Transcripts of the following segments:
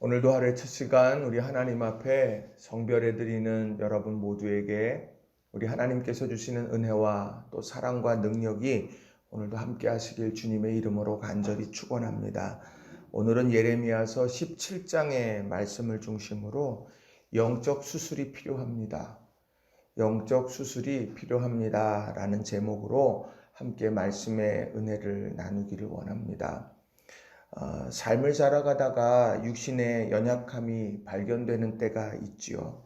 오늘도 하루의 첫 시간 우리 하나님 앞에 성별해 드리는 여러분 모두에게 우리 하나님께서 주시는 은혜와 또 사랑과 능력이 오늘도 함께 하시길 주님의 이름으로 간절히 축원합니다. 오늘은 예레미야서 17장의 말씀을 중심으로 영적 수술이 필요합니다. 영적 수술이 필요합니다. 라는 제목으로 함께 말씀의 은혜를 나누기를 원합니다. 삶을 살아가다가 육신의 연약함이 발견되는 때가 있지요.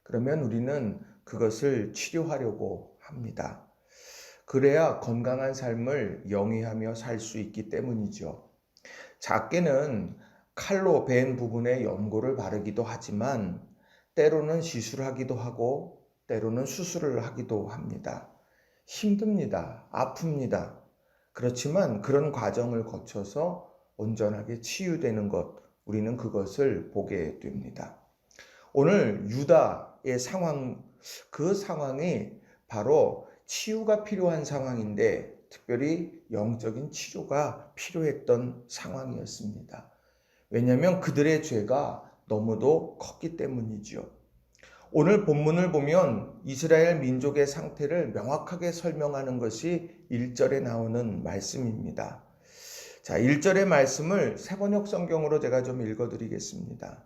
그러면 우리는 그것을 치료하려고 합니다. 그래야 건강한 삶을 영위하며 살 수 있기 때문이죠. 작게는 칼로 벤 부분에 연고를 바르기도 하지만 때로는 시술하기도 하고 때로는 수술을 하기도 합니다. 힘듭니다. 아픕니다. 그렇지만 그런 과정을 거쳐서 온전하게 치유되는 것, 우리는 그것을 보게 됩니다. 오늘 유다의 상황, 그 상황이 바로 치유가 필요한 상황인데 특별히 영적인 치료가 필요했던 상황이었습니다. 왜냐하면 그들의 죄가 너무도 컸기 때문이죠. 오늘 본문을 보면 이스라엘 민족의 상태를 명확하게 설명하는 것이 1절에 나오는 말씀입니다. 자, 1절의 말씀을 새번역 성경으로 제가 좀 읽어드리겠습니다.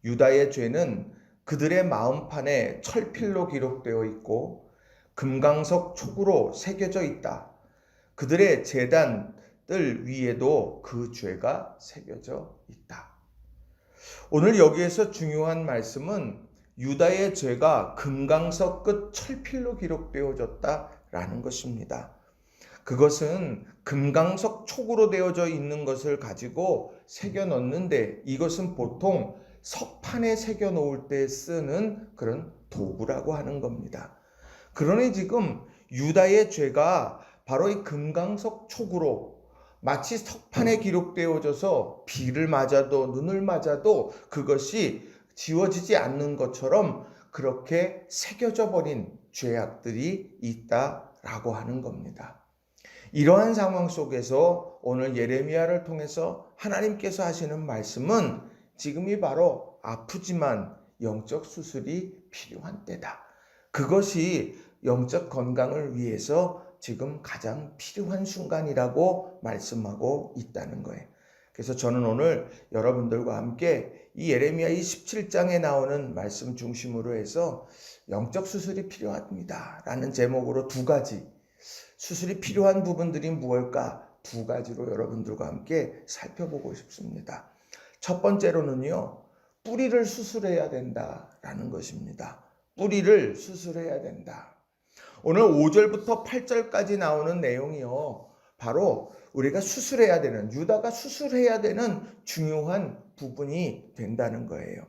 유다의 죄는 그들의 마음판에 철필로 기록되어 있고 금강석 촉으로 새겨져 있다. 그들의 제단들 위에도 그 죄가 새겨져 있다. 오늘 여기에서 중요한 말씀은 유다의 죄가 금강석 끝 철필로 기록되어졌다라는 것입니다. 그것은 금강석 촉으로 되어져 있는 것을 가지고 새겨 넣는데 이것은 보통 석판에 새겨 놓을 때 쓰는 그런 도구라고 하는 겁니다. 그러니 지금 유다의 죄가 바로 이 금강석 촉으로 마치 석판에 기록되어져서 비를 맞아도 눈을 맞아도 그것이 지워지지 않는 것처럼 그렇게 새겨져 버린 죄악들이 있다라고 하는 겁니다. 이러한 상황 속에서 오늘 예레미야를 통해서 하나님께서 하시는 말씀은 지금이 바로 아프지만 영적 수술이 필요한 때다. 그것이 영적 건강을 위해서 지금 가장 필요한 순간이라고 말씀하고 있다는 거예요. 그래서 저는 오늘 여러분들과 함께 이 예레미야 27장에 나오는 말씀 중심으로 해서 영적 수술이 필요합니다 라는 제목으로 두 가지 수술이 필요한 부분들이 무엇일까? 두 가지로 여러분들과 함께 살펴보고 싶습니다. 첫 번째로는요, 뿌리를 수술해야 된다라는 것입니다. 뿌리를 수술해야 된다. 오늘 5절부터 8절까지 나오는 내용이요, 바로 우리가 수술해야 되는, 유다가 수술해야 되는 중요한 부분이 된다는 거예요.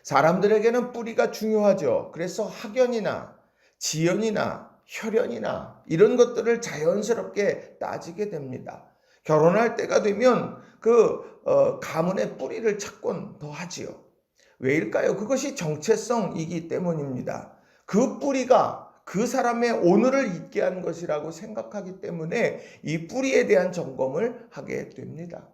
사람들에게는 뿌리가 중요하죠. 그래서 학연이나 지연이나 혈연이나 이런 것들을 자연스럽게 따지게 됩니다. 결혼할 때가 되면 가문의 뿌리를 찾곤 더 하지요. 왜일까요? 그것이 정체성이기 때문입니다. 그 뿌리가 그 사람의 오늘을 있게 한 것이라고 생각하기 때문에 이 뿌리에 대한 점검을 하게 됩니다.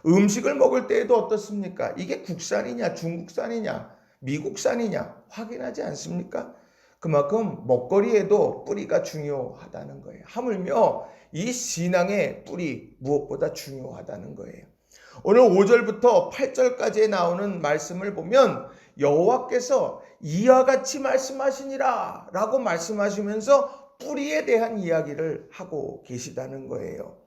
음식을 먹을 때에도 어떻습니까? 이게 국산이냐 중국산이냐 미국산이냐 확인하지 않습니까? 그만큼 먹거리에도 뿌리가 중요하다는 거예요. 하물며 이 신앙의 뿌리 무엇보다 중요하다는 거예요. 오늘 5절부터 8절까지 나오는 말씀을 보면 여호와께서 이와 같이 말씀하시니라 라고 말씀하시면서 뿌리에 대한 이야기를 하고 계시다는 거예요.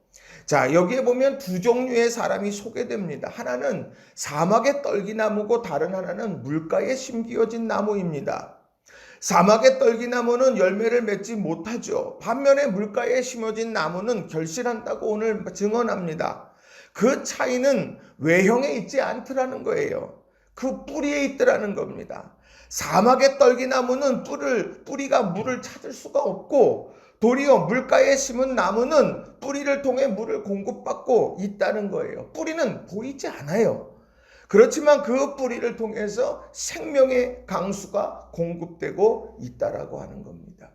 자, 여기에 보면 두 종류의 사람이 소개됩니다. 하나는 사막의 떨기나무고 다른 하나는 물가에 심기어진 나무입니다. 사막의 떨기나무는 열매를 맺지 못하죠. 반면에 물가에 심어진 나무는 결실한다고 오늘 증언합니다. 그 차이는 외형에 있지 않더라는 거예요. 그 뿌리에 있더라는 겁니다. 사막의 떨기나무는 뿌리가 물을 찾을 수가 없고 도리어 물가에 심은 나무는 뿌리를 통해 물을 공급받고 있다는 거예요. 뿌리는 보이지 않아요. 그렇지만 그 뿌리를 통해서 생명의 강수가 공급되고 있다라고 하는 겁니다.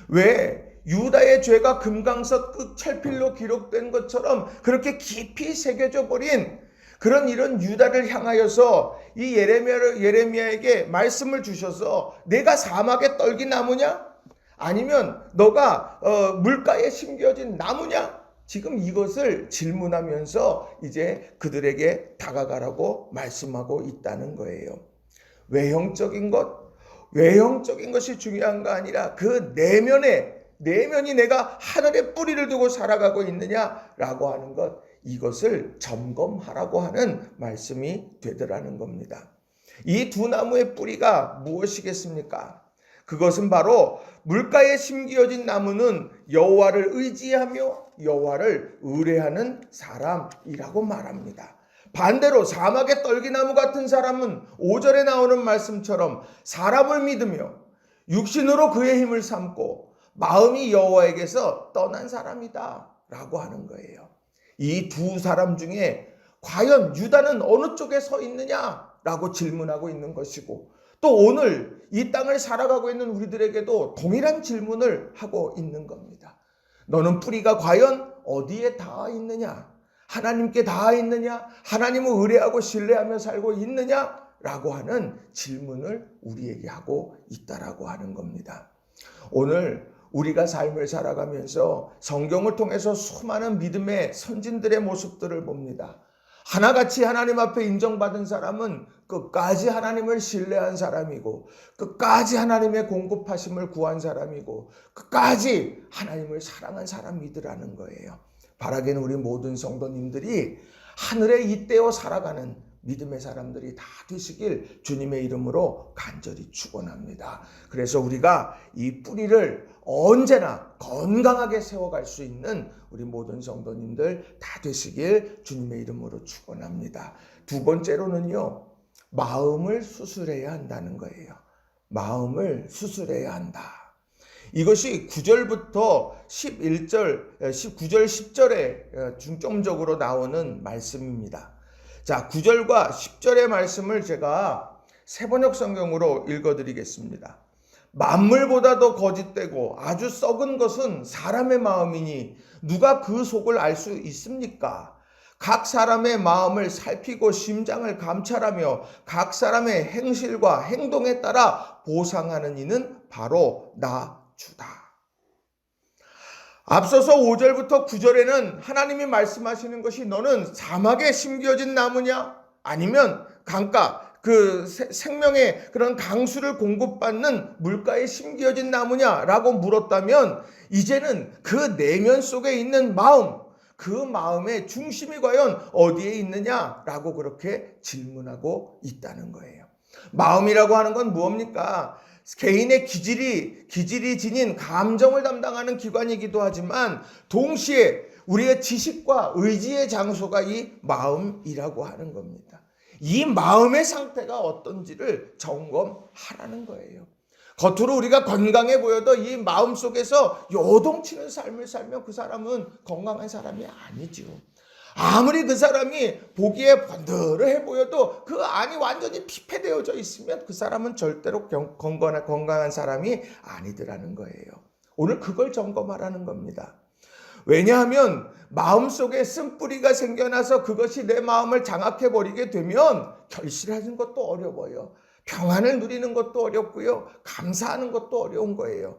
왜 유다의 죄가 금강석 끝 철필로 기록된 것처럼 그렇게 깊이 새겨져 버린 그런 이런 유다를 향하여서 이 예레미야에게 말씀을 주셔서 내가 사막에 떨긴 나무냐? 아니면 너가 물가에 심겨진 나무냐? 지금 이것을 질문하면서 이제 그들에게 다가가라고 말씀하고 있다는 거예요. 외형적인 것이 중요한 거 아니라 그 내면이 내가 하늘에 뿌리를 두고 살아가고 있느냐라고 하는 것, 이것을 점검하라고 하는 말씀이 되더라는 겁니다. 이 두 나무의 뿌리가 무엇이겠습니까? 그것은 바로 물가에 심겨진 나무는 여호와를 의지하며 여호와를 의뢰하는 사람이라고 말합니다. 반대로 사막의 떨기나무 같은 사람은 5절에 나오는 말씀처럼 사람을 믿으며 육신으로 그의 힘을 삼고 마음이 여호와에게서 떠난 사람이다 라고 하는 거예요. 이 두 사람 중에 과연 유다는 어느 쪽에 서 있느냐라고 질문하고 있는 것이고, 또 오늘 이 땅을 살아가고 있는 우리들에게도 동일한 질문을 하고 있는 겁니다. 너는 뿌리가 과연 어디에 닿아 있느냐? 하나님께 닿아 있느냐? 하나님을 의뢰하고 신뢰하며 살고 있느냐라고 하는 질문을 우리에게 하고 있다라고 하는 겁니다. 오늘 우리가 삶을 살아가면서 성경을 통해서 수많은 믿음의 선진들의 모습들을 봅니다. 하나같이 하나님 앞에 인정받은 사람은 끝까지 하나님을 신뢰한 사람이고, 끝까지 하나님의 공급하심을 구한 사람이고, 끝까지 하나님을 사랑한 사람이더라는 거예요. 바라기는 우리 모든 성도님들이 하늘에 잇대어 살아가는 믿음의 사람들이 다 되시길 주님의 이름으로 간절히 축원합니다. 그래서 우리가 이 뿌리를 언제나 건강하게 세워갈 수 있는 우리 모든 성도님들 다 되시길 주님의 이름으로 축원합니다. 두 번째로는요, 마음을 수술해야 한다는 거예요. 마음을 수술해야 한다. 이것이 9절부터 11절, 9절, 10절에 중점적으로 나오는 말씀입니다. 자, 9절과 10절의 말씀을 제가 새번역 성경으로 읽어드리겠습니다. 만물보다도 거짓되고 아주 썩은 것은 사람의 마음이니 누가 그 속을 알 수 있습니까? 각 사람의 마음을 살피고 심장을 감찰하며 각 사람의 행실과 행동에 따라 보상하는 이는 바로 나 주다. 앞서서 5절부터 9절에는 하나님이 말씀하시는 것이 너는 사막에 심겨진 나무냐? 아니면 강가, 그 생명의 그런 강수를 공급받는 물가에 심겨진 나무냐라고 물었다면, 이제는 그 내면 속에 있는 마음, 그 마음의 중심이 과연 어디에 있느냐라고 그렇게 질문하고 있다는 거예요. 마음이라고 하는 건 무엇입니까? 개인의 기질이 지닌 감정을 담당하는 기관이기도 하지만 동시에 우리의 지식과 의지의 장소가 이 마음이라고 하는 겁니다. 이 마음의 상태가 어떤지를 점검하라는 거예요. 겉으로 우리가 건강해 보여도 이 마음 속에서 요동치는 삶을 살면 그 사람은 건강한 사람이 아니죠. 아무리 그 사람이 보기에 번들해 보여도 그 안이 완전히 피폐되어져 있으면 그 사람은 절대로 건강한 사람이 아니더라는 거예요. 오늘 그걸 점검하라는 겁니다. 왜냐하면 마음속에 쓴뿌리가 생겨나서 그것이 내 마음을 장악해버리게 되면 결실하는 것도 어려워요. 평안을 누리는 것도 어렵고요. 감사하는 것도 어려운 거예요.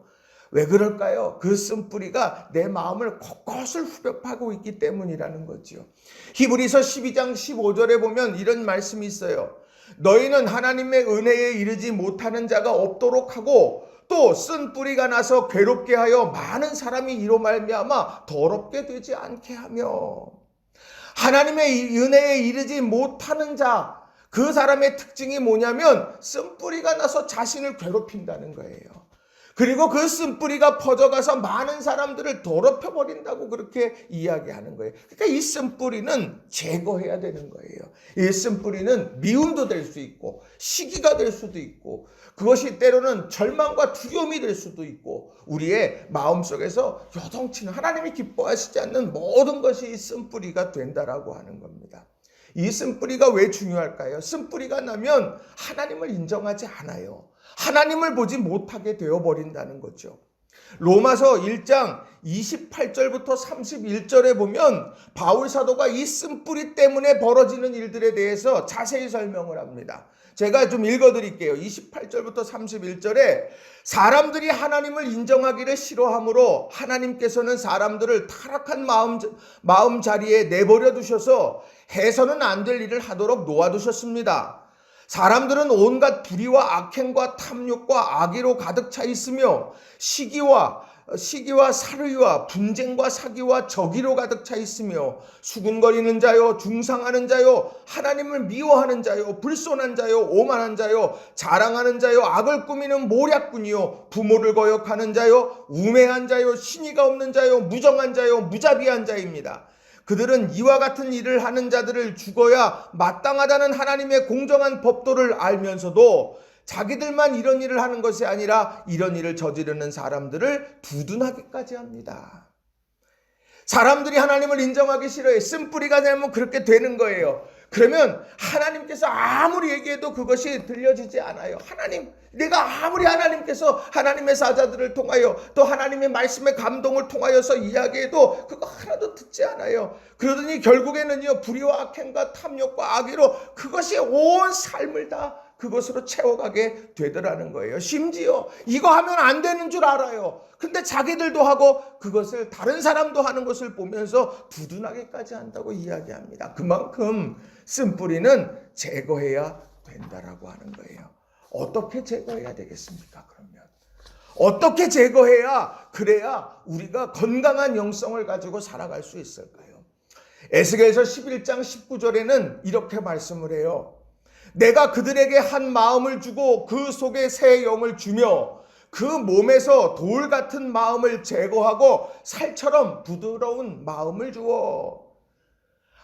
왜 그럴까요? 그 쓴뿌리가 내 마음을 곳곳을 후벼파고 있기 때문이라는 거죠. 히브리서 12장 15절에 보면 이런 말씀이 있어요. 너희는 하나님의 은혜에 이르지 못하는 자가 없도록 하고 또 쓴뿌리가 나서 괴롭게 하여 많은 사람이 이로 말미암아 더럽게 되지 않게 하며, 하나님의 은혜에 이르지 못하는 자, 그 사람의 특징이 뭐냐면 쓴뿌리가 나서 자신을 괴롭힌다는 거예요. 그리고 그 쓴뿌리가 퍼져가서 많은 사람들을 더럽혀버린다고 그렇게 이야기하는 거예요. 그러니까 이 쓴뿌리는 제거해야 되는 거예요. 이 쓴뿌리는 미움도 될 수 있고 시기가 될 수도 있고 그것이 때로는 절망과 두려움이 될 수도 있고 우리의 마음속에서 요동치는 하나님이 기뻐하시지 않는 모든 것이 이 쓴뿌리가 된다라고 하는 겁니다. 이 쓴뿌리가 왜 중요할까요? 쓴뿌리가 나면 하나님을 인정하지 않아요. 하나님을 보지 못하게 되어버린다는 거죠. 로마서 1장 28절부터 31절에 보면 바울 사도가 이 쓴뿌리 때문에 벌어지는 일들에 대해서 자세히 설명을 합니다. 제가 좀 읽어드릴게요. 28절부터 31절에 사람들이 하나님을 인정하기를 싫어하므로 하나님께서는 사람들을 타락한 마음 자리에 내버려 두셔서 해서는 안 될 일을 하도록 놓아두셨습니다. 사람들은 온갖 불의와 악행과 탐욕과 악의로 가득 차 있으며 시기와 살의와 분쟁과 사기와 적의로 가득 차 있으며 수군거리는 자요, 중상하는 자요, 하나님을 미워하는 자요, 불손한 자요, 오만한 자요, 자랑하는 자요, 악을 꾸미는 모략꾼이요, 부모를 거역하는 자요, 우매한 자요, 신의가 없는 자요, 무정한 자요, 무자비한 자입니다. 그들은 이와 같은 일을 하는 자들을 죽어야 마땅하다는 하나님의 공정한 법도를 알면서도 자기들만 이런 일을 하는 것이 아니라 이런 일을 저지르는 사람들을 두둔하기까지 합니다. 사람들이 하나님을 인정하기 싫어해. 쓴뿌리가 되면 그렇게 되는 거예요. 그러면 하나님께서 아무리 얘기해도 그것이 들려지지 않아요. 내가 아무리 하나님께서 하나님의 사자들을 통하여 또 하나님의 말씀의 감동을 통하여서 이야기해도 그거 하나도 듣지 않아요. 그러더니 결국에는요, 불의와 악행과 탐욕과 악의로 그것이 온 삶을 다 그것으로 채워가게 되더라는 거예요. 심지어 이거 하면 안 되는 줄 알아요. 근데 자기들도 하고 그것을 다른 사람도 하는 것을 보면서 두둔하게까지 한다고 이야기합니다. 그만큼 쓴뿌리는 제거해야 된다라고 하는 거예요. 어떻게 제거해야 되겠습니까? 그러면 어떻게 제거해야 그래야 우리가 건강한 영성을 가지고 살아갈 수 있을까요? 에스겔서 11장 19절에는 이렇게 말씀을 해요. 내가 그들에게 한 마음을 주고 그 속에 새 영을 주며 그 몸에서 돌 같은 마음을 제거하고 살처럼 부드러운 마음을 주어.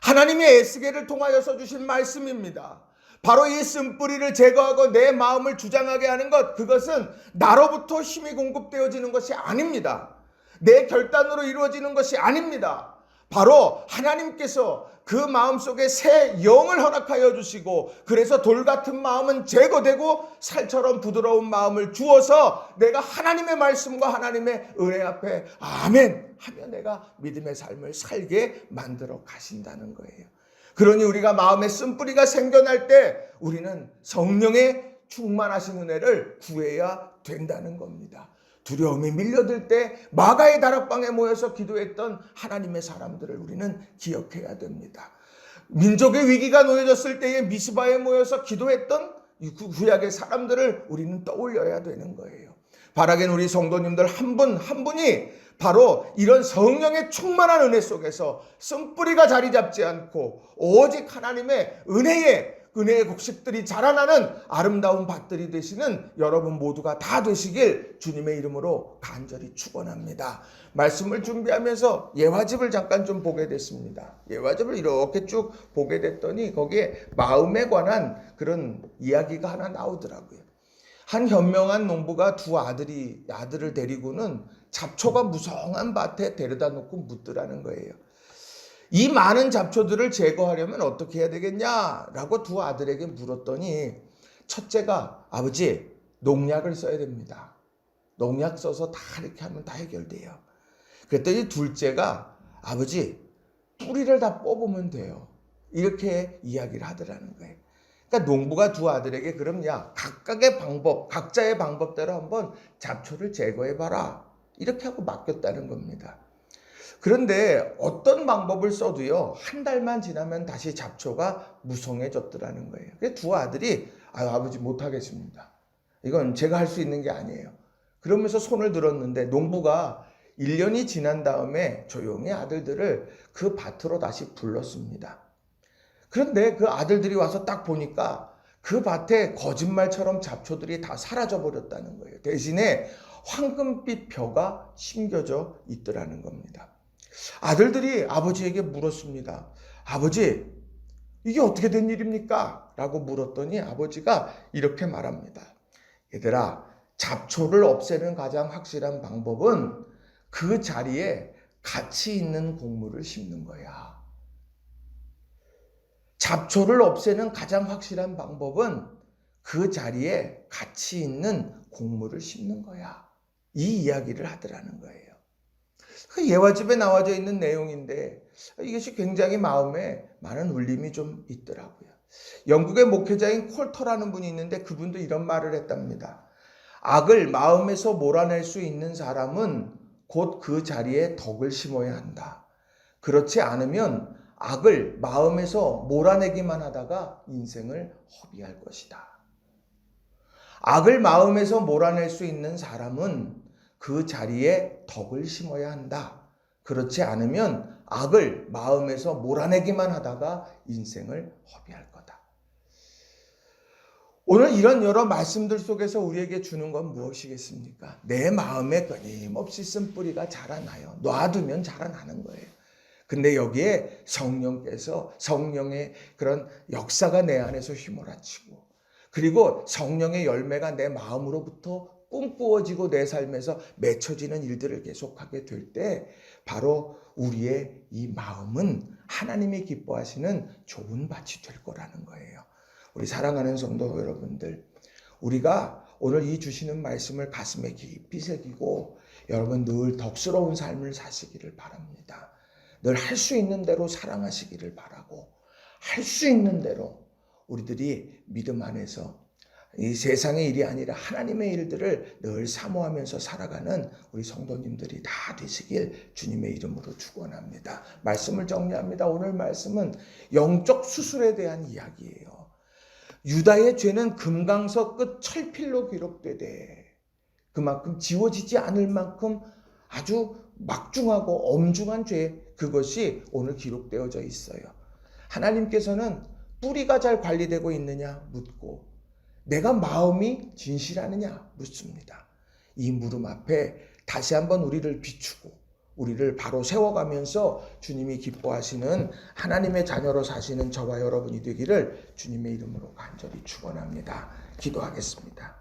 하나님이 에스겔을 통하여서 주신 말씀입니다. 바로 이 쓴뿌리를 제거하고 내 마음을 주장하게 하는 것, 그것은 나로부터 힘이 공급되어지는 것이 아닙니다. 내 결단으로 이루어지는 것이 아닙니다. 바로 하나님께서 그 마음속에 새 영을 허락하여 주시고, 그래서 돌 같은 마음은 제거되고 살처럼 부드러운 마음을 주어서 내가 하나님의 말씀과 하나님의 은혜 앞에 아멘 하며 내가 믿음의 삶을 살게 만들어 가신다는 거예요. 그러니 우리가 마음에 쓴뿌리가 생겨날 때 우리는 성령의 충만하신 은혜를 구해야 된다는 겁니다. 두려움이 밀려들 때 마가의 다락방에 모여서 기도했던 하나님의 사람들을 우리는 기억해야 됩니다. 민족의 위기가 놓여졌을 때에 미스바에 모여서 기도했던 구약의 사람들을 우리는 떠올려야 되는 거예요. 바라긴 우리 성도님들 한 분 한 분이 바로 이런 성령의 충만한 은혜 속에서 쓴뿌리가 자리 잡지 않고 오직 하나님의 은혜의 곡식들이 자라나는 아름다운 밭들이 되시는 여러분 모두가 다 되시길 주님의 이름으로 간절히 축원합니다. 말씀을 준비하면서 예화집을 잠깐 좀 보게 됐습니다. 예화집을 이렇게 쭉 보게 됐더니 거기에 마음에 관한 그런 이야기가 하나 나오더라고요. 한 현명한 농부가 두 아들을 데리고는 잡초가 무성한 밭에 데려다 놓고 묻더라는 거예요. 이 많은 잡초들을 제거하려면 어떻게 해야 되겠냐라고 두 아들에게 물었더니 첫째가 아버지 농약을 써야 됩니다. 농약 써서 다 이렇게 하면 다 해결돼요. 그랬더니 둘째가 아버지 뿌리를 다 뽑으면 돼요. 이렇게 이야기를 하더라는 거예요. 그러니까 농부가 두 아들에게 그럼 각자의 방법대로 한번 잡초를 제거해봐라. 이렇게 하고 맡겼다는 겁니다. 그런데 어떤 방법을 써도요, 한 달만 지나면 다시 잡초가 무성해졌더라는 거예요. 그래서 두 아들이 아버지 못하겠습니다. 이건 제가 할 수 있는 게 아니에요. 그러면서 손을 들었는데 농부가 1년이 지난 다음에 조용히 아들들을 그 밭으로 다시 불렀습니다. 그런데 그 아들들이 와서 딱 보니까 그 밭에 거짓말처럼 잡초들이 다 사라져 버렸다는 거예요. 대신에 황금빛 벼가 심겨져 있더라는 겁니다. 아들들이 아버지에게 물었습니다. 아버지, 이게 어떻게 된 일입니까? 라고 물었더니 아버지가 이렇게 말합니다. 얘들아, 잡초를 없애는 가장 확실한 방법은 그 자리에 가치 있는 곡물을 심는 거야. 잡초를 없애는 가장 확실한 방법은 그 자리에 가치 있는 곡물을 심는 거야. 이 이야기를 하더라는 거예요. 그 예화집에 나와져 있는 내용인데 이것이 굉장히 마음에 많은 울림이 좀 있더라고요. 영국의 목회자인 콜터라는 분이 있는데 그분도 이런 말을 했답니다. 악을 마음에서 몰아낼 수 있는 사람은 곧 그 자리에 덕을 심어야 한다. 그렇지 않으면 악을 마음에서 몰아내기만 하다가 인생을 허비할 것이다. 악을 마음에서 몰아낼 수 있는 사람은 그 자리에 덕을 심어야 한다. 그렇지 않으면 악을 마음에서 몰아내기만 하다가 인생을 허비할 거다. 오늘 이런 여러 말씀들 속에서 우리에게 주는 건 무엇이겠습니까? 내 마음에 끊임없이 쓴 뿌리가 자라나요. 놔두면 자라나는 거예요. 근데 여기에 성령께서 성령의 그런 역사가 내 안에서 휘몰아치고 그리고 성령의 열매가 내 마음으로부터 꿈꾸어지고 내 삶에서 맺혀지는 일들을 계속하게 될 때 바로 우리의 이 마음은 하나님이 기뻐하시는 좋은 밭이 될 거라는 거예요. 우리 사랑하는 성도 여러분들, 우리가 오늘 이 주시는 말씀을 가슴에 깊이 새기고 여러분 늘 덕스러운 삶을 사시기를 바랍니다. 늘 할 수 있는 대로 사랑하시기를 바라고 할 수 있는 대로 우리들이 믿음 안에서 이 세상의 일이 아니라 하나님의 일들을 늘 사모하면서 살아가는 우리 성도님들이 다 되시길 주님의 이름으로 축원합니다. 말씀을 정리합니다. 오늘 말씀은 영적 수술에 대한 이야기예요. 유다의 죄는 금강석 끝 철필로 기록되되 그만큼 지워지지 않을 만큼 아주 막중하고 엄중한 죄, 그것이 오늘 기록되어져 있어요. 하나님께서는 뿌리가 잘 관리되고 있느냐 묻고 내가 마음이 진실하느냐 묻습니다. 이 물음 앞에 다시 한번 우리를 비추고 우리를 바로 세워가면서 주님이 기뻐하시는 하나님의 자녀로 사시는 저와 여러분이 되기를 주님의 이름으로 간절히 축원합니다. 기도하겠습니다.